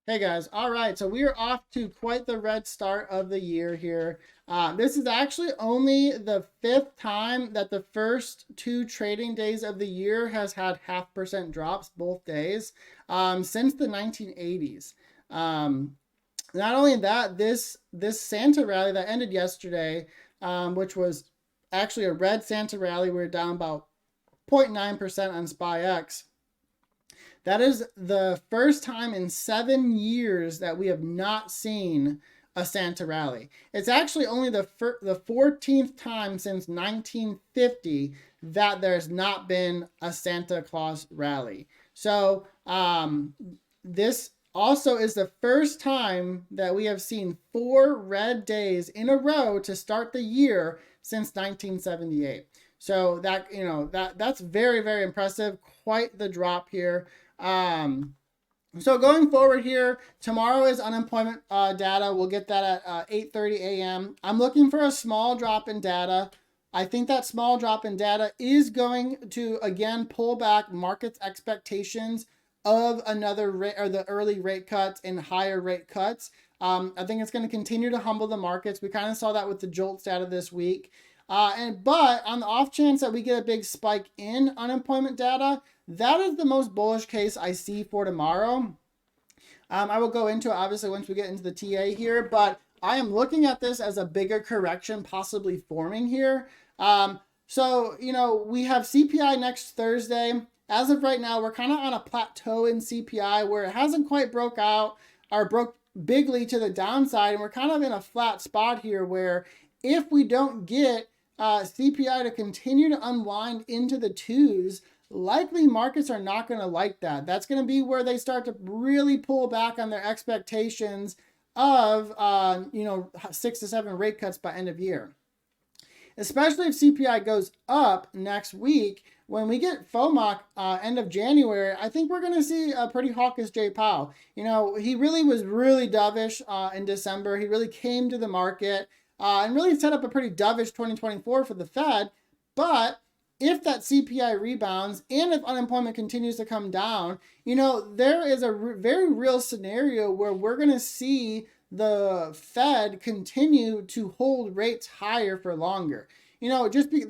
Hey guys, all right, so we are off to quite the red start of the year here. This is actually only the fifth time that the first two trading days of the year has had 0.5% drops both days since the 1980s. Um, Not only that, this Santa rally that ended yesterday, which was actually a red Santa rally, we we're down about 0.9% on SpyX. That is the first time in 7 years that we have not seen a Santa rally. It's actually only the 14th time since 1950 that there's not been a Santa Claus rally. So this also is the first time that we have seen 4 red days in a row to start the year since 1978. So that's very impressive. Quite the drop here. So going forward here, tomorrow is unemployment data. We'll get that at 8:30 a.m. I'm looking for a small drop in data. I think that small drop in data is going to again pull back markets' expectations of another rate or the early rate cuts and higher rate cuts. I think it's going to continue to humble the markets. We kind of saw that with the JOLTS data this week. But on the off chance that we get a big spike in unemployment data, that is the most bullish case I see for tomorrow. I will go into it obviously once we get into the TA here, but I am looking at this as a bigger correction possibly forming here. We have CPI next Thursday. As of right now, we're kind of on a plateau in CPI where it hasn't quite broke out or broke bigly to the downside, and we're kind of in a flat spot here where if we don't get CPI to continue to unwind into the twos, likely markets are not going to like that. That's going to be where they start to really pull back on their expectations of 6 to 7 rate cuts by end of year. Especially if CPI goes up next week, when we get FOMC end of January, I think we're going to see a pretty hawkish Jay Powell. He really was really dovish in December. He really came to the market and really set up a pretty dovish 2024 for the Fed. But if that CPI rebounds and if unemployment continues to come down, there is a very real scenario where we're going to see the Fed continue to hold rates higher for longer. They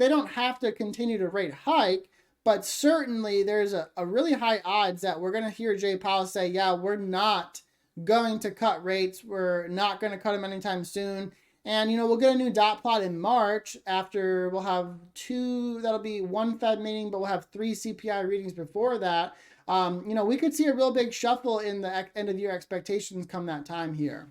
don't have to continue to rate hike, but certainly there's a really high odds that we're going to hear Jay Powell say, yeah, we're not going to cut rates. We're not going to cut them anytime soon. And, we'll get a new dot plot in March after we'll have that'll be one Fed meeting, but we'll have 3 CPI readings before that. We could see a real big shuffle in the end of year expectations come that time here.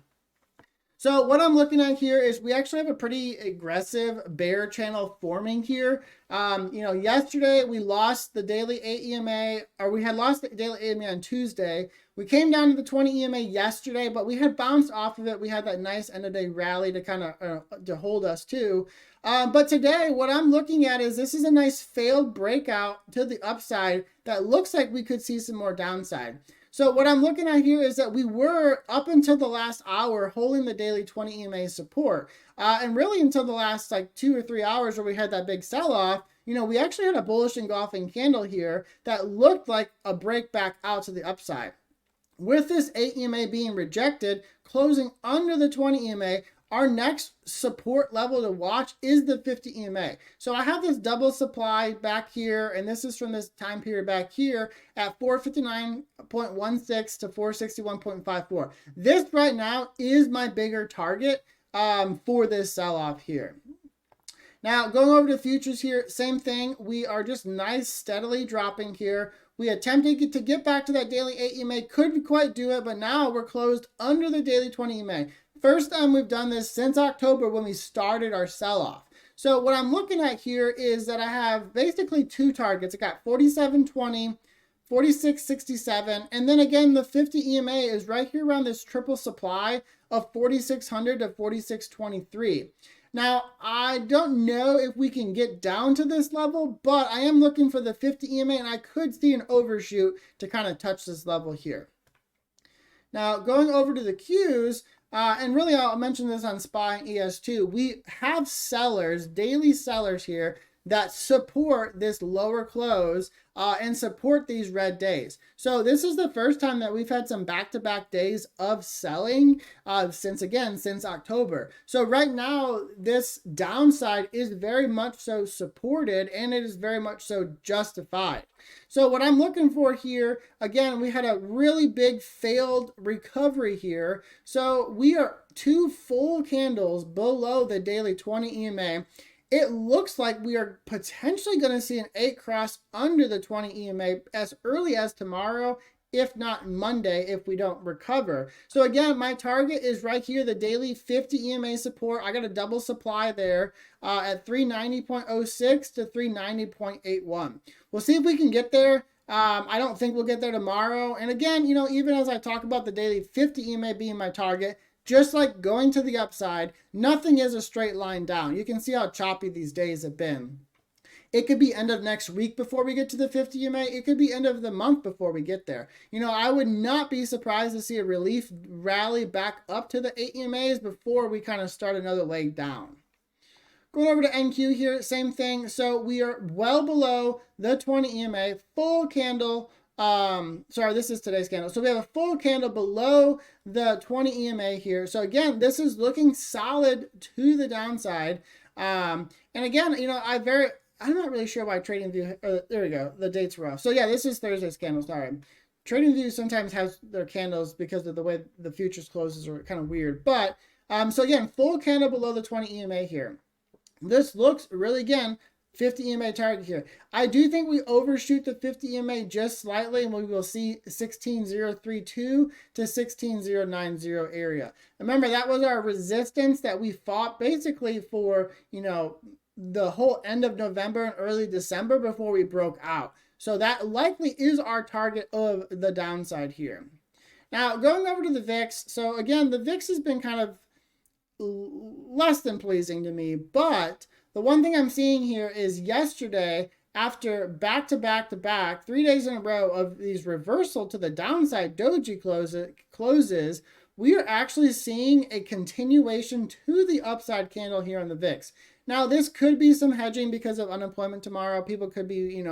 So what I'm looking at here is we actually have a pretty aggressive bear channel forming here. Yesterday we lost the daily AEMA, or we had lost the daily AEMA on Tuesday. We came down to the 20 EMA yesterday, but we had bounced off of it. We had that nice end of day rally to kind of to hold us too. But today, what I'm looking at is this is a nice failed breakout to the upside that looks like we could see some more downside. So what I'm looking at here is that we were, up until the last hour, holding the daily 20 EMA support. And really until the last 2 or 3 hours where we had that big sell-off, we actually had a bullish engulfing candle here that looked like a break back out to the upside. With this 8 EMA being rejected, closing under the 20 EMA, our next support level to watch is the 50 EMA. So I have this double supply back here, and this is from this time period back here at 459.16 to 461.54. This right now is my bigger target for this sell-off here. Now, going over to futures here, same thing. We are just nice, steadily dropping here. We attempted to get back to that daily 8 EMA, couldn't quite do it, but now we're closed under the daily 20 EMA. First time we've done this since October when we started our sell-off. So what I'm looking at here is that I have basically 2 targets. I got 47.20, 46.67, and then again the 50 EMA is right here around this triple supply of 4600 to 4623. Now, I don't know if we can get down to this level, but I am looking for the 50 EMA, and I could see an overshoot to kind of touch this level here. Now, going over to the Qs, and really I'll mention this on SPY and ES2, we have sellers, daily sellers here, that support this lower close and support these red days. So this is the first time that we've had some back-to-back days of selling since October. So right now, this downside is very much so supported, and it is very much so justified. So what I'm looking for here, again, we had a really big failed recovery here. So we are 2 full candles below the daily 20 EMA. It looks like we are potentially going to see an 8 cross under the 20 EMA as early as tomorrow, if not Monday, if we don't recover. So again, my target is right here, the daily 50 EMA support. I got a double supply there at 390.06 to 390.81. We'll see if we can get there. I don't think we'll get there tomorrow. And again, even as I talk about the daily 50 EMA being my target, just like going to the upside, nothing is a straight line down. You can see how choppy these days have been. It could be end of next week before we get to the 50 EMA. It could be end of the month before we get there. I would not be surprised to see a relief rally back up to the 8 EMAs before we kind of start another leg down. Going over to NQ here, same thing. So we are well below the 20 EMA, full candle. Sorry, this is today's candle. So we have a full candle below the 20 EMA here. So again, this is looking solid to the downside. And again, I'm not really sure why TradingView, there we go, the dates were off. So yeah, this is Thursday's candle, sorry. TradingView sometimes has their candles because of the way the futures closes are kind of weird. But, so again, full candle below the 20 EMA here. This looks really, again, 50 EMA target here. I do think we overshoot the 50 EMA just slightly, and we will see 16,032 to 16,090 area. Remember, that was our resistance that we fought basically for, the whole end of November and early December before we broke out. So that likely is our target of the downside here. Now, going over to the VIX. So again, the VIX has been kind of less than pleasing to me, but the one thing I'm seeing here is yesterday, after back to back, 3 days in a row of these reversal to the downside doji closes, we are actually seeing a continuation to the upside candle here on the VIX. Now, this could be some hedging because of unemployment tomorrow. People could be,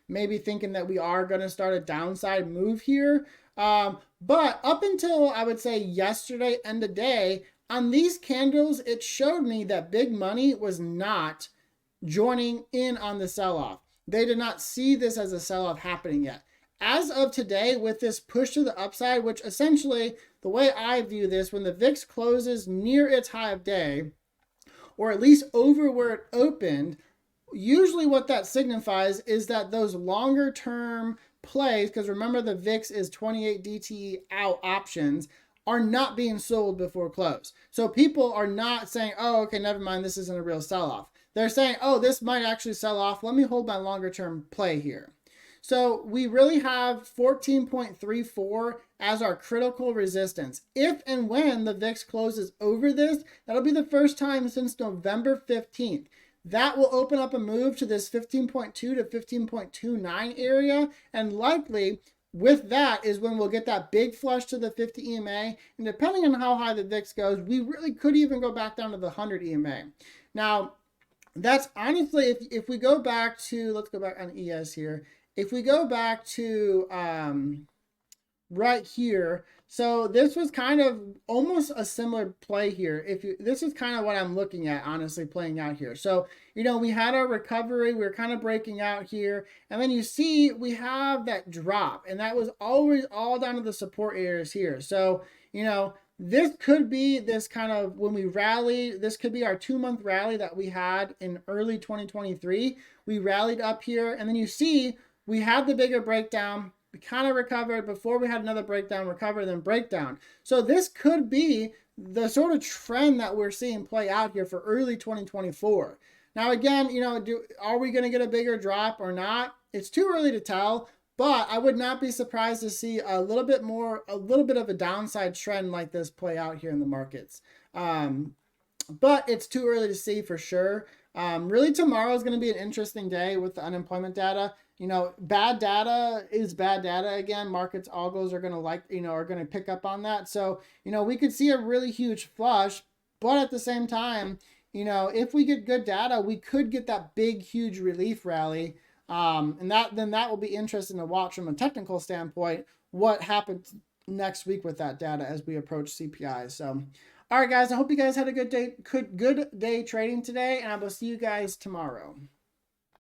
maybe thinking that we are going to start a downside move here. But up until, I would say, yesterday, end of day, on these candles, it showed me that big money was not joining in on the sell-off. They did not see this as a sell-off happening yet. As of today, with this push to the upside, which essentially, the way I view this, when the VIX closes near its high of day, or at least over where it opened, usually what that signifies is that those longer term plays, because remember the VIX is 28 DTE out options, are not being sold before close. So people are not saying, oh, okay, never mind, this isn't a real sell-off. They're saying, oh, this might actually sell off. Let me hold my longer term play here. So we really have 14.34 as our critical resistance. If and when the VIX closes over this, that'll be the first time since November 15th. That will open up a move to this 15.2 to 15.29 area, and likely with that is when we'll get that big flush to the 50 EMA. And depending on how high the VIX goes, we really could even go back down to the 100 EMA. Now, that's honestly, if we go back to, let's go back on ES here. If we go back to right here, so this was kind of almost a similar play here. This is kind of what I'm looking at, honestly, playing out here. So, we had our recovery, we were kind of breaking out here, and then you see we have that drop, and that was always all down to the support areas here. So, this could be this kind of, when we rally, this could be our 2-month rally that we had in early 2023. We rallied up here, and then you see we had the bigger breakdown. We kind of recovered before we had another breakdown, recover, then breakdown. So this could be the sort of trend that we're seeing play out here for early 2024. Now, again, are we going to get a bigger drop or not? It's too early to tell, but I would not be surprised to see a little bit of a downside trend like this play out here in the markets. But it's too early to see for sure. Really, tomorrow is going to be an interesting day with the unemployment data. Bad data is bad data again. Markets, algos are going to are going to pick up on that. So, we could see a really huge flush, but at the same time, you know, if we get good data, we could get that big, huge relief rally. And that will be interesting to watch from a technical standpoint, what happens next week with that data as we approach CPI. So, all right, guys, I hope you guys had a good day trading today, and I will see you guys tomorrow.